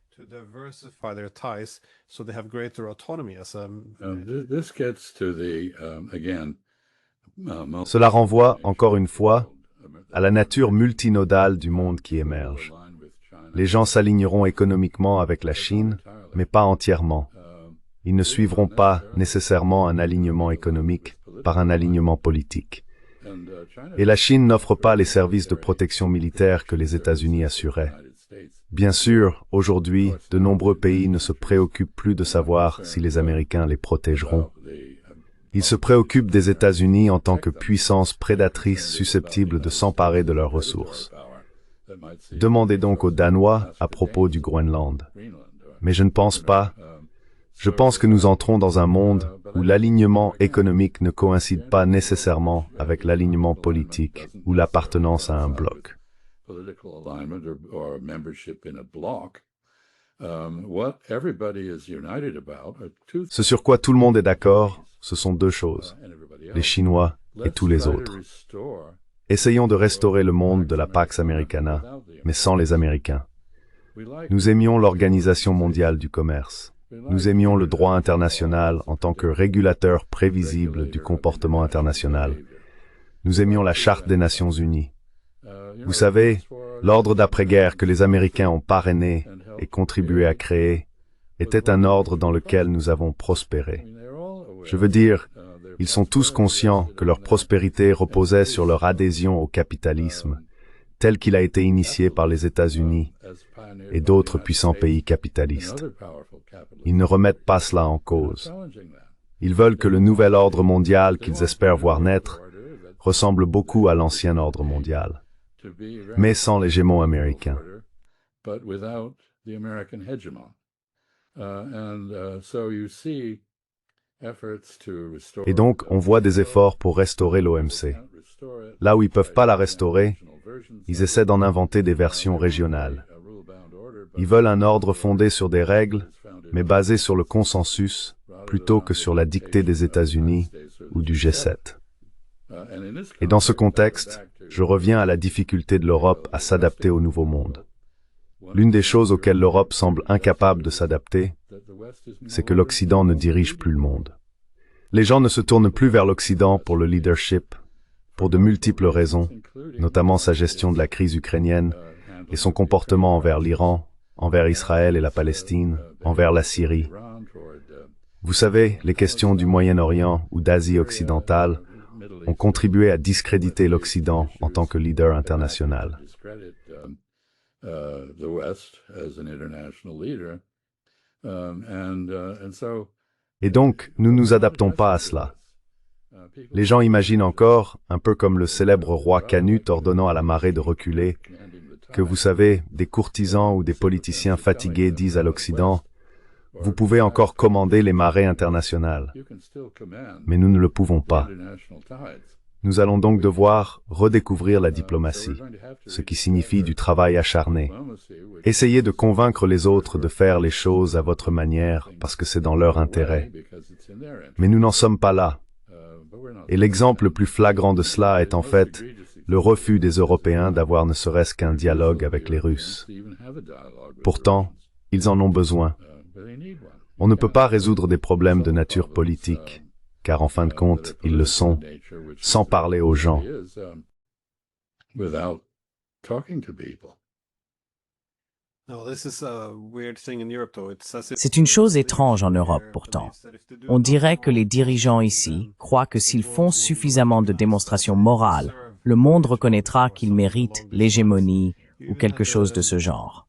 Cela renvoie, encore une fois, à la nature multinodale du monde qui émerge. Les gens s'aligneront économiquement avec la Chine, mais pas entièrement. Ils ne suivront pas nécessairement un alignement économique par un alignement politique. Et la Chine n'offre pas les services de protection militaire que les États-Unis assuraient. Bien sûr, aujourd'hui, de nombreux pays ne se préoccupent plus de savoir si les Américains les protégeront. Ils se préoccupent des États-Unis en tant que puissance prédatrice susceptible de s'emparer de leurs ressources. Demandez donc aux Danois à propos du Groenland. Mais je ne pense pas. Je pense que nous entrons dans un monde où l'alignement économique ne coïncide pas nécessairement avec l'alignement politique ou l'appartenance à un bloc. Ce sur quoi tout le monde est d'accord, ce sont deux choses, les Chinois et tous les autres. Essayons de restaurer le monde de la Pax Americana, mais sans les Américains. Nous aimions l'Organisation mondiale du commerce. Nous aimions le droit international en tant que régulateur prévisible du comportement international. Nous aimions la Charte des Nations Unies. Vous savez, l'ordre d'après-guerre que les Américains ont parrainé et contribué à créer était un ordre dans lequel nous avons prospéré. Je veux dire, ils sont tous conscients que leur prospérité reposait sur leur adhésion au capitalisme, tel qu'il a été initié par les États-Unis et d'autres puissants pays capitalistes. Ils ne remettent pas cela en cause. Ils veulent que le nouvel ordre mondial qu'ils espèrent voir naître ressemble beaucoup à l'ancien ordre mondial, mais sans l'hégémon américain. Et donc, on voit des efforts pour restaurer l'OMC. Là où ils ne peuvent pas la restaurer, ils essaient d'en inventer des versions régionales. Ils veulent un ordre fondé sur des règles, mais basé sur le consensus, plutôt que sur la dictée des États-Unis ou du G7. Et dans ce contexte, je reviens à la difficulté de l'Europe à s'adapter au nouveau monde. L'une des choses auxquelles l'Europe semble incapable de s'adapter, c'est que l'Occident ne dirige plus le monde. Les gens ne se tournent plus vers l'Occident pour le leadership, pour de multiples raisons, notamment sa gestion de la crise ukrainienne et son comportement envers l'Iran, envers Israël et la Palestine, envers la Syrie. Vous savez, les questions du Moyen-Orient ou d'Asie occidentale ont contribué à discréditer l'Occident en tant que leader international. Et donc, nous ne nous adaptons pas à cela. Les gens imaginent encore, un peu comme le célèbre roi Canute ordonnant à la marée de reculer, que vous savez, des courtisans ou des politiciens fatigués disent à l'Occident, « Vous pouvez encore commander les marées internationales. » Mais nous ne le pouvons pas. Nous allons donc devoir redécouvrir la diplomatie, ce qui signifie du travail acharné. Essayez de convaincre les autres de faire les choses à votre manière parce que c'est dans leur intérêt. Mais nous n'en sommes pas là. Et l'exemple le plus flagrant de cela est en fait le refus des Européens d'avoir ne serait-ce qu'un dialogue avec les Russes. Pourtant, ils en ont besoin. On ne peut pas résoudre des problèmes de nature politique, car en fin de compte, ils le sont, sans parler aux gens. C'est une chose étrange en Europe pourtant. On dirait que les dirigeants ici croient que s'ils font suffisamment de démonstrations morales, le monde reconnaîtra qu'ils méritent l'hégémonie ou quelque chose de ce genre.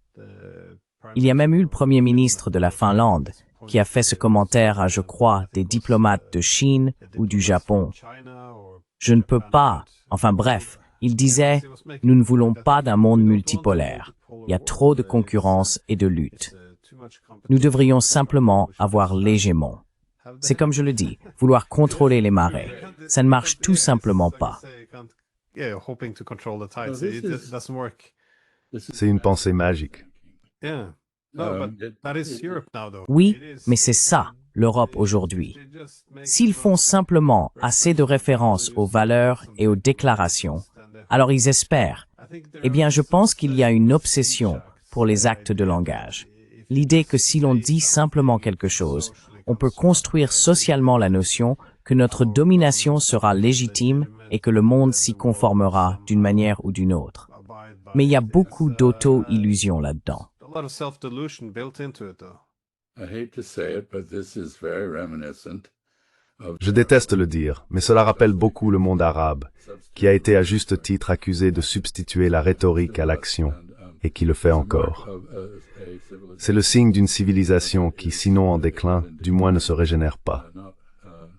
Il y a même eu le Premier ministre de la Finlande qui a fait ce commentaire à, je crois, des diplomates de Chine ou du Japon. Je ne peux pas, enfin bref, il disait « Nous ne voulons pas d'un monde multipolaire. Il y a trop de concurrence et de lutte. Nous devrions simplement avoir l'hégémon. » C'est comme je le dis, vouloir contrôler les marées. Ça ne marche tout simplement pas. C'est une pensée magique. Oui, mais c'est ça, l'Europe aujourd'hui. S'ils font simplement assez de références aux valeurs et aux déclarations, alors ils espèrent. Eh bien, je pense qu'il y a une obsession pour les actes de langage. L'idée que si l'on dit simplement quelque chose, on peut construire socialement la notion que notre domination sera légitime et que le monde s'y conformera d'une manière ou d'une autre. Mais il y a beaucoup d'auto-illusion là-dedans. Je déteste le dire, mais cela rappelle beaucoup le monde arabe, qui a été à juste titre accusé de substituer la rhétorique à l'action, et qui le fait encore. C'est le signe d'une civilisation qui, sinon en déclin, du moins ne se régénère pas.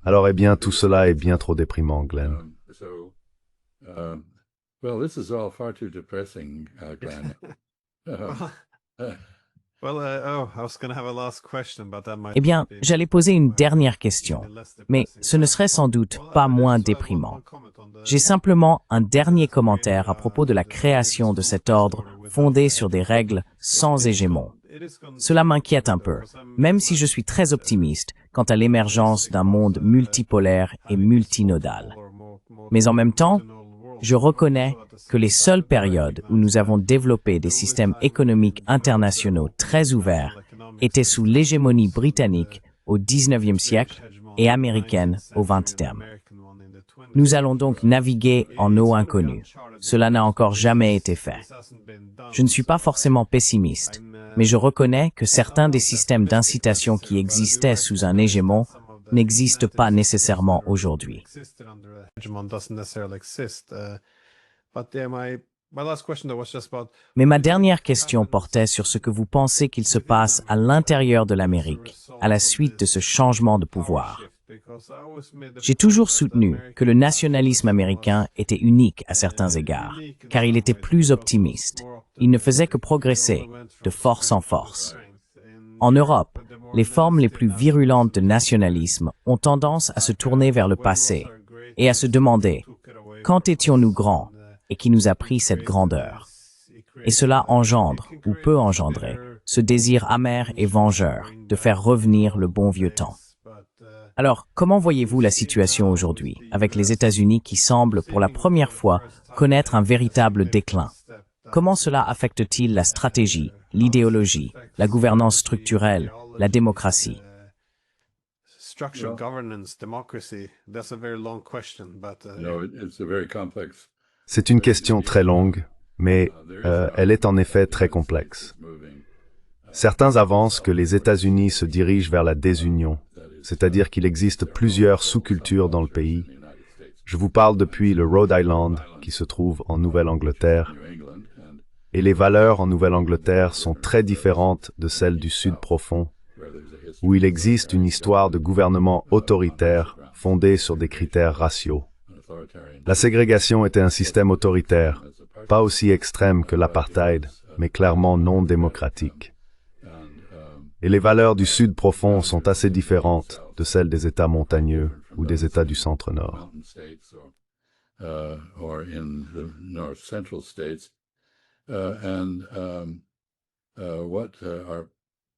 Alors, eh bien, tout cela est bien trop déprimant, Glenn. Eh bien, j'allais poser une dernière question, mais ce ne serait sans doute pas moins déprimant. J'ai simplement un dernier commentaire à propos de la création de cet ordre fondé sur des règles sans hégémon. Cela m'inquiète un peu, même si je suis très optimiste quant à l'émergence d'un monde multipolaire et multinodal. Mais en même temps, je reconnais que les seules périodes où nous avons développé des systèmes économiques internationaux très ouverts étaient sous l'hégémonie britannique au XIXe siècle et américaine au XXe. Nous allons donc naviguer en eau inconnue. Cela n'a encore jamais été fait. Je ne suis pas forcément pessimiste, mais je reconnais que certains des systèmes d'incitation qui existaient sous un hégémon n'existent pas nécessairement aujourd'hui. Mais ma dernière question portait sur ce que vous pensez qu'il se passe à l'intérieur de l'Amérique, à la suite de ce changement de pouvoir. J'ai toujours soutenu que le nationalisme américain était unique à certains égards, car il était plus optimiste. Il ne faisait que progresser, de force en force. En Europe, les formes les plus virulentes de nationalisme ont tendance à se tourner vers le passé et à se demander « Quand étions-nous grands et qui nous a pris cette grandeur ?» Et cela engendre, ou peut engendrer, ce désir amer et vengeur de faire revenir le bon vieux temps. Alors, comment voyez-vous la situation aujourd'hui, avec les États-Unis qui semblent pour la première fois connaître un véritable déclin? Comment cela affecte-t-il la stratégie, l'idéologie, la gouvernance structurelle, la démocratie? C'est une question très longue, mais elle est en effet très complexe. Certains avancent que les États-Unis se dirigent vers la désunion, c'est-à-dire qu'il existe plusieurs sous-cultures dans le pays. Je vous parle depuis le Rhode Island, qui se trouve en Nouvelle-Angleterre, et les valeurs en Nouvelle-Angleterre sont très différentes de celles du Sud profond, où il existe une histoire de gouvernement autoritaire fondée sur des critères raciaux. La ségrégation était un système autoritaire, pas aussi extrême que l'apartheid, mais clairement non démocratique. Et les valeurs du Sud profond sont assez différentes de celles des États montagneux ou des États du centre-nord.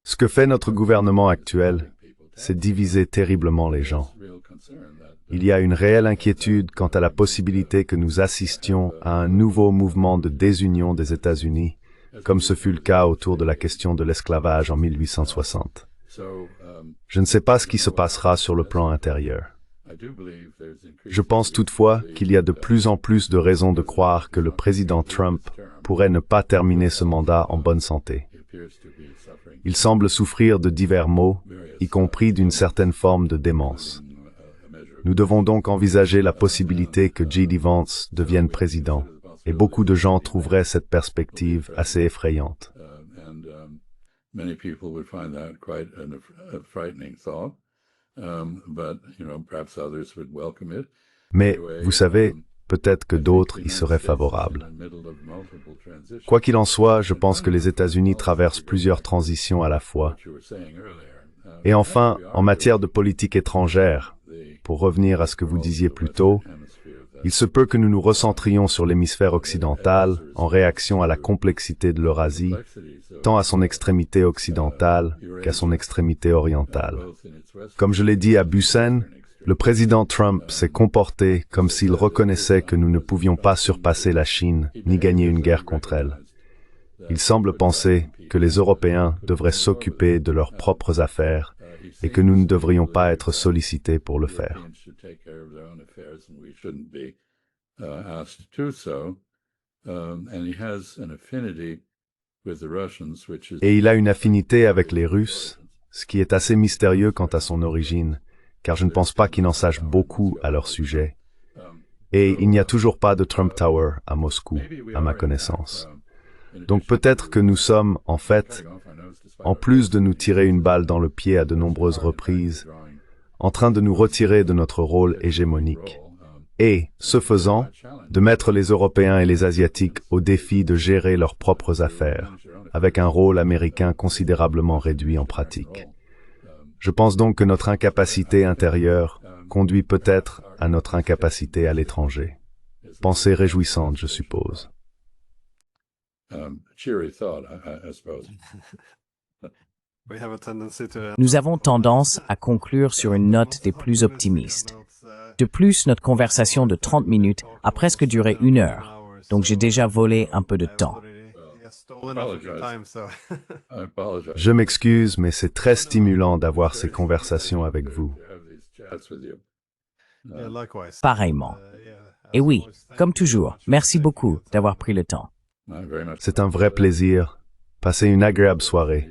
Ce que fait notre gouvernement actuel, c'est diviser terriblement les gens. Il y a une réelle inquiétude quant à la possibilité que nous assistions à un nouveau mouvement de désunion des États-Unis, comme ce fut le cas autour de la question de l'esclavage en 1860. Je ne sais pas ce qui se passera sur le plan intérieur. Je pense toutefois qu'il y a de plus en plus de raisons de croire que le président Trump pourrait ne pas terminer ce mandat en bonne santé. Il semble souffrir de divers maux, y compris d'une certaine forme de démence. Nous devons donc envisager la possibilité que J.D. Vance devienne président, et beaucoup de gens trouveraient cette perspective assez effrayante. Mais, vous savez, peut-être que d'autres y seraient favorables. Quoi qu'il en soit, je pense que les États-Unis traversent plusieurs transitions à la fois. Et enfin, en matière de politique étrangère, pour revenir à ce que vous disiez plus tôt, il se peut que nous nous recentrions sur l'hémisphère occidental en réaction à la complexité de l'Eurasie, tant à son extrémité occidentale qu'à son extrémité orientale. Comme je l'ai dit à Busen, le président Trump s'est comporté comme s'il reconnaissait que nous ne pouvions pas surpasser la Chine ni gagner une guerre contre elle. Il semble penser que les Européens devraient s'occuper de leurs propres affaires et que nous ne devrions pas être sollicités pour le faire. Et il a une affinité avec les Russes, ce qui est assez mystérieux quant à son origine, car je ne pense pas qu'il en sache beaucoup à leur sujet. Et il n'y a toujours pas de Trump Tower à Moscou, à ma connaissance. Donc peut-être que nous sommes, en fait, en plus de nous tirer une balle dans le pied à de nombreuses reprises, en train de nous retirer de notre rôle hégémonique. Et, ce faisant, de mettre les Européens et les Asiatiques au défi de gérer leurs propres affaires, avec un rôle américain considérablement réduit en pratique. Je pense donc que notre incapacité intérieure conduit peut-être à notre incapacité à l'étranger. Pensée réjouissante, je suppose. Nous avons tendance à conclure sur une note des plus optimistes. De plus, notre conversation de 30 minutes a presque duré 1 heure, donc j'ai déjà volé un peu de temps. Je m'excuse, mais c'est très stimulant d'avoir ces conversations avec vous. Pareillement. Et oui, comme toujours, merci beaucoup d'avoir pris le temps. C'est un vrai plaisir. Passez une agréable soirée.